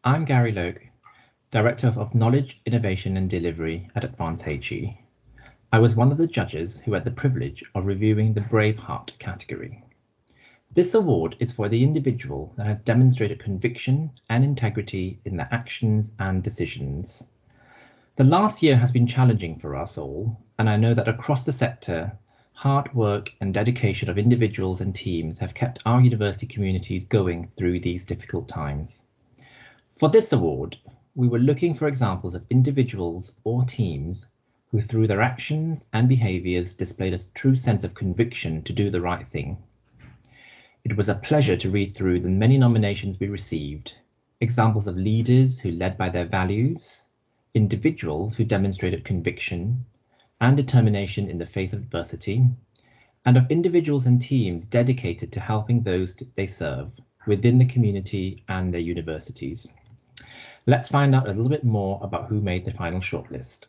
I'm Gary Logue, Director of Knowledge, Innovation and Delivery at Advance HE. I was one of the judges who had the privilege of reviewing the Braveheart category. This award is for the individual that has demonstrated conviction and integrity in their actions and decisions. The last year has been challenging for us all, and I know that across the sector, hard work and dedication of individuals and teams have kept our university communities going through these difficult times. For this award, we were looking for examples of individuals or teams who through their actions and behaviours displayed a true sense of conviction to do the right thing. It was a pleasure to read through the many nominations we received, examples of leaders who led by their values, individuals who demonstrated conviction and determination in the face of adversity, and of individuals and teams dedicated to helping those they serve within the community and their universities. Let's find out a little bit more about who made the final shortlist.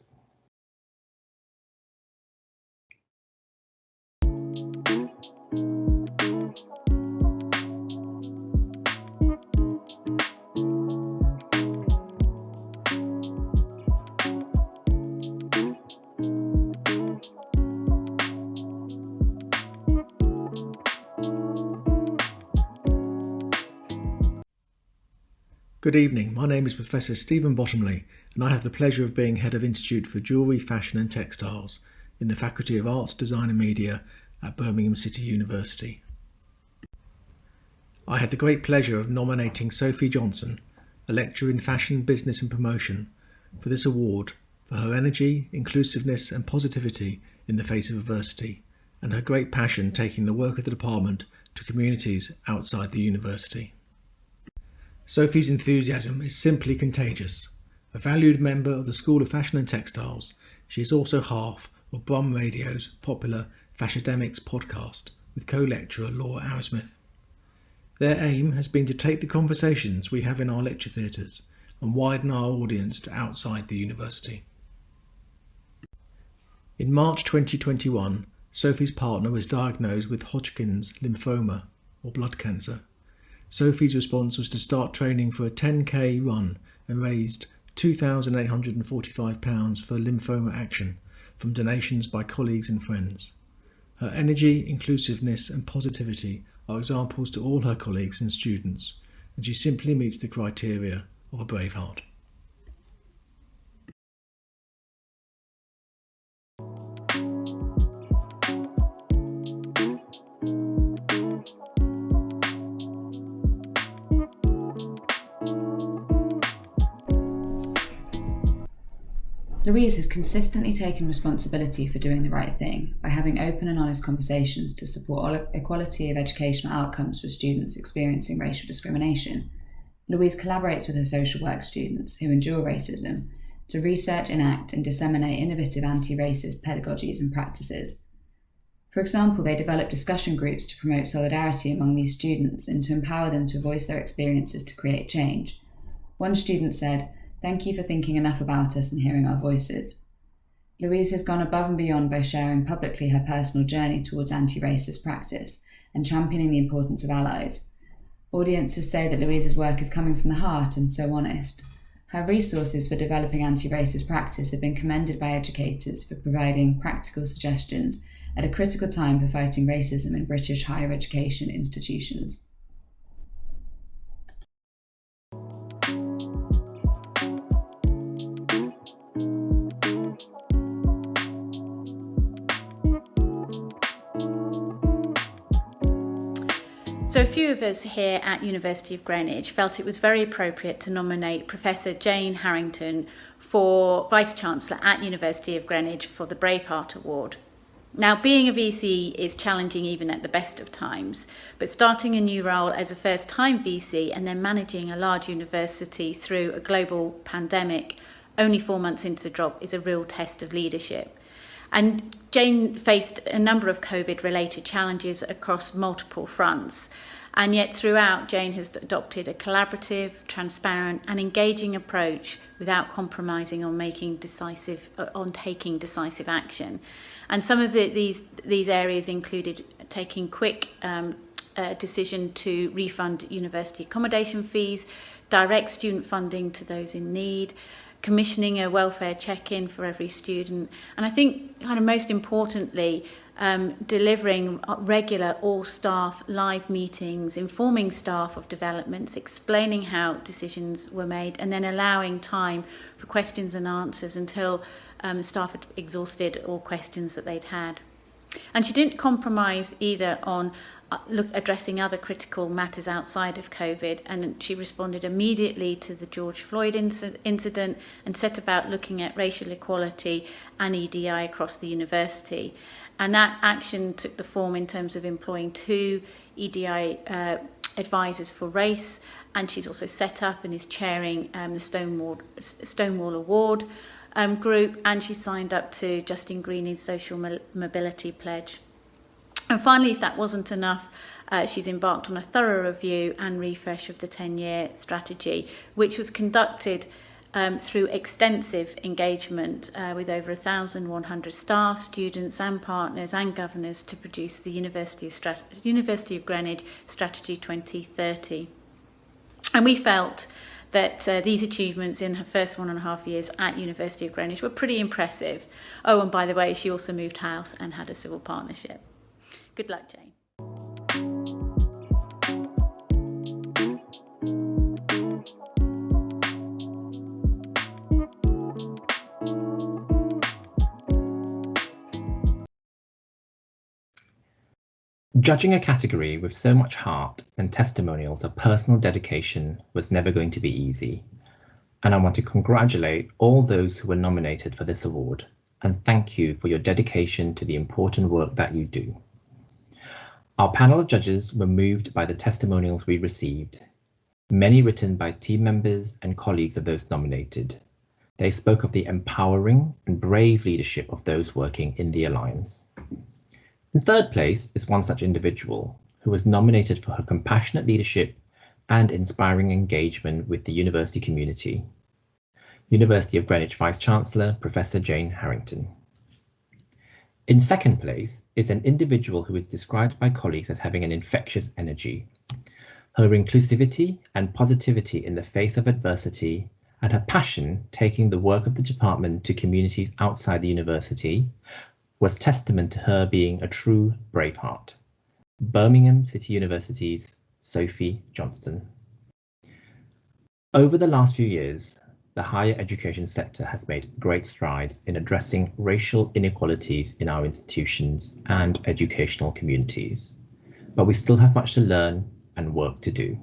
Good evening, my name is Professor Stephen Bottomley and I have the pleasure of being Head of Institute for Jewellery, Fashion and Textiles in the Faculty of Arts, Design and Media at Birmingham City University. I had the great pleasure of nominating Sophie Johnson, a lecturer in Fashion, Business and Promotion, for this award for her energy, inclusiveness and positivity in the face of adversity and her great passion taking the work of the department to communities outside the university. Sophie's enthusiasm is simply contagious. A valued member of the School of Fashion and Textiles, she is also half of Brum Radio's popular Fashademics podcast with co-lecturer Laura Arrowsmith. Their aim has been to take the conversations we have in our lecture theatres and widen our audience to outside the university. In March 2021, Sophie's partner was diagnosed with Hodgkin's lymphoma or blood cancer. Sophie's response was to start training for a 10k run and raised £2,845 for lymphoma action from donations by colleagues and friends. Her energy, inclusiveness and positivity are examples to all her colleagues and students, and she simply meets the criteria of a Braveheart. Louise has consistently taken responsibility for doing the right thing by having open and honest conversations to support equality of educational outcomes for students experiencing racial discrimination. Louise collaborates with her social work students who endure racism to research, enact and disseminate innovative anti-racist pedagogies and practices. For example, they develop discussion groups to promote solidarity among these students and to empower them to voice their experiences to create change. One student said, "Thank you for thinking enough about us and hearing our voices." Louise has gone above and beyond by sharing publicly her personal journey towards anti-racist practice and championing the importance of allies. Audiences say that Louise's work is coming from the heart and so honest. Her resources for developing anti-racist practice have been commended by educators for providing practical suggestions at a critical time for fighting racism in British higher education institutions. So a few of us here at University of Greenwich felt it was very appropriate to nominate Professor Jane Harrington for Vice-Chancellor at University of Greenwich for the Braveheart Award. Now, being a VC is challenging even at the best of times, but starting a new role as a first-time VC and then managing a large university through a global pandemic only 4 months into the job is a real test of leadership. And Jane faced a number of COVID-related challenges across multiple fronts. And yet throughout, Jane has adopted a collaborative, transparent and engaging approach without compromising on taking decisive action. And some of these areas included taking quick decision to refund university accommodation fees, direct student funding to those in need, commissioning a welfare check-in for every student, and I think kind of most importantly, delivering regular all-staff live meetings, informing staff of developments, explaining how decisions were made, and then allowing time for questions and answers until staff had exhausted all questions that they'd had. And she didn't compromise either on addressing other critical matters outside of COVID, and she responded immediately to the George Floyd incident and set about looking at racial equality and EDI across the university. And that action took the form in terms of employing 2 EDI advisors for race, and she's also set up and is chairing the Stonewall Award group, and she signed up to Justine Greening's Social Mobility Pledge. And finally, if that wasn't enough, she's embarked on a thorough review and refresh of the 10-year strategy, which was conducted through extensive engagement with over 1,100 staff, students and partners and governors to produce the University of Greenwich Strategy 2030. And we felt that these achievements in her first 1.5 years at University of Greenwich were pretty impressive. Oh, and by the way, she also moved house and had a civil partnership. Good luck, Jane. Judging a category with so much heart and testimonials of personal dedication was never going to be easy, and I want to congratulate all those who were nominated for this award and thank you for your dedication to the important work that you do. Our panel of judges were moved by the testimonials we received, many written by team members and colleagues of those nominated. They spoke of the empowering and brave leadership of those working in the Alliance. In third place is one such individual who was nominated for her compassionate leadership and inspiring engagement with the university community. University of Greenwich Vice-Chancellor, Professor Jane Harrington. In second place is an individual who is described by colleagues as having an infectious energy. Her inclusivity and positivity in the face of adversity and her passion taking the work of the department to communities outside the university was testament to her being a true Braveheart. Birmingham City University's Sophie Johnson. Over the last few years, the higher education sector has made great strides in addressing racial inequalities in our institutions and educational communities, but we still have much to learn and work to do.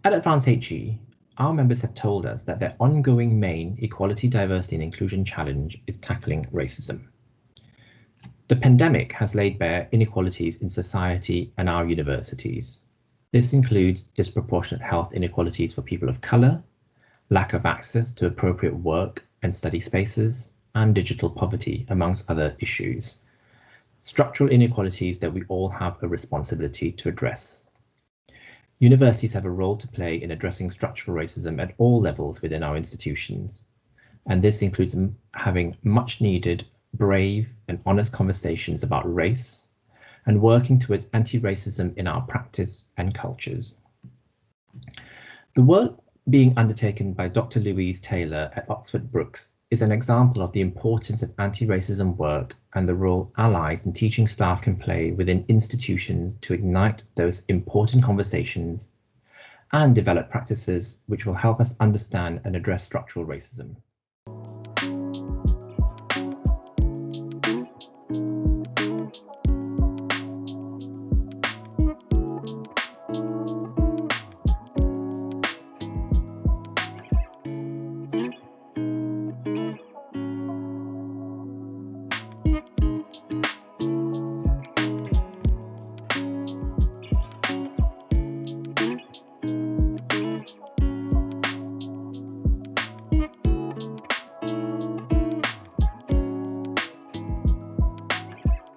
At Advance HE, our members have told us that their ongoing main equality, diversity and inclusion challenge is tackling racism. The pandemic has laid bare inequalities in society and our universities. This includes disproportionate health inequalities for people of colour, lack of access to appropriate work and study spaces, and digital poverty, amongst other issues. Structural inequalities that we all have a responsibility to address. Universities have a role to play in addressing structural racism at all levels within our institutions, and this includes having much needed brave and honest conversations about race and working towards anti-racism in our practice and cultures. The work being undertaken by Dr. Louise Taylor at Oxford Brookes is an example of the importance of anti-racism work and the role allies and teaching staff can play within institutions to ignite those important conversations and develop practices which will help us understand and address structural racism.